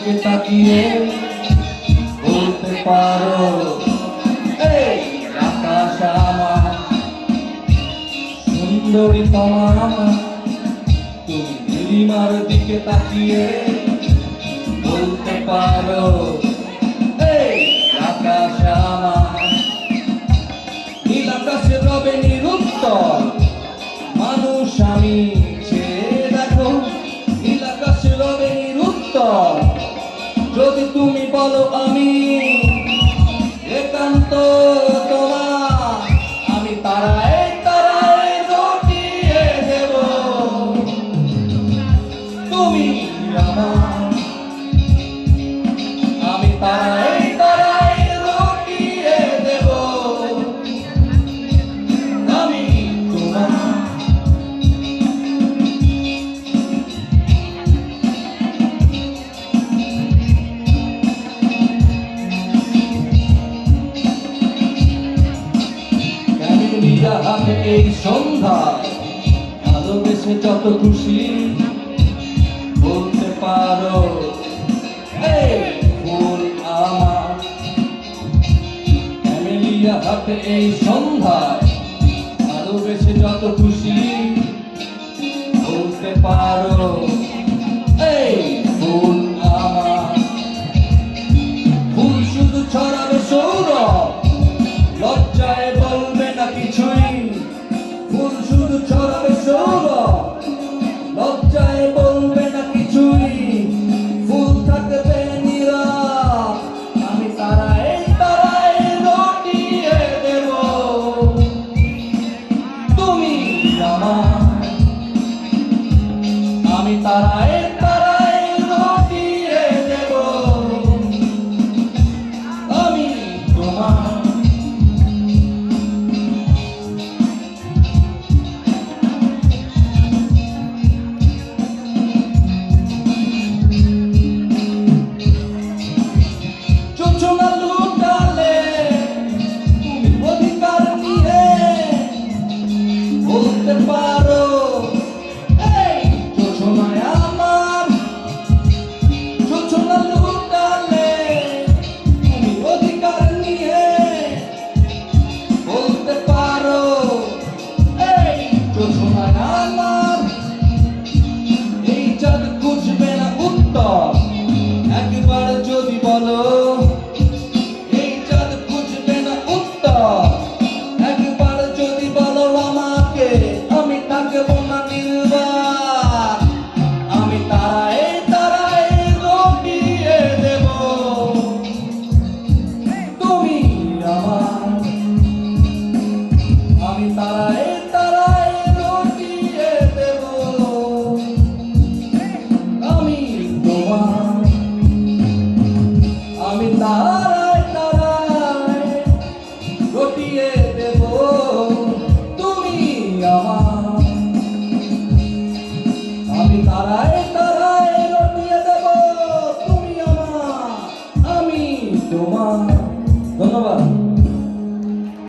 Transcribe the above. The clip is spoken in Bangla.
দিকে তাকিয়ে বলতে পারো, এই আকাশ আমার, সুন্দরী তোমার। তুমি নীলিমার দিকে তাকিয়ে বলতে পারো, এই আকাশ আমার। নীল আকাশে রবে নিরুত্তর মানুষ আমি, চেয়ে দেখো নীল আকাশে রবে নিরুত্তর। যদি তুমি বলো আমি একান্ত তোমার, আমি তারায় তারায় রটিয়ে দেব। তুমি আমার, আমি তারায় তারায় রটিয়ে দেব। আমি তোমার। হাতে এই সন্ধ্যায় ভালোবেসে যত খুশি বলতে পারো, এই ফুল আমার। ক্যামেলিয়া হাতে এই সন্ধ্যায় ভালোবেসে যত খুশি বলতে পারো, এই ফুল আমার। ফুল শুধু ছড়াবে সৌরভ, লজ্জায় বলবে না কিছুই। ফুল শুধু ছড়াবে সৌরভ, লজ্জায় বলবে না কিছুই। ফুল থাকবে নীরব, আমি তারায় তারায় রটিয়ে দেব। তুমি আমার, আমি তারায় তারায় রটিয়ে দেব। আমি তোমার। বলতে পারো, এই জোছনায় আমার, জোছনা লুটালে তুমি অধিকার নিয়ে। বলতে পারো, এই জোছনায় আমার, এই চাঁদ খুঁজবে না উত্তর। একবার যদি বলো, এই চাঁদ খুঁজবে না উত্তর। একবার যদি বলো আমাকে, আমি থাকবো না নির্বাক। আমি তারায় তারায় রটিয়ে দেব। তুমি আমার, আমি তারায় তারায় রটিয়ে দেব। আমি তোমার, আমি তারায় তারায় রটিয়ে দেব। তুমি আমার।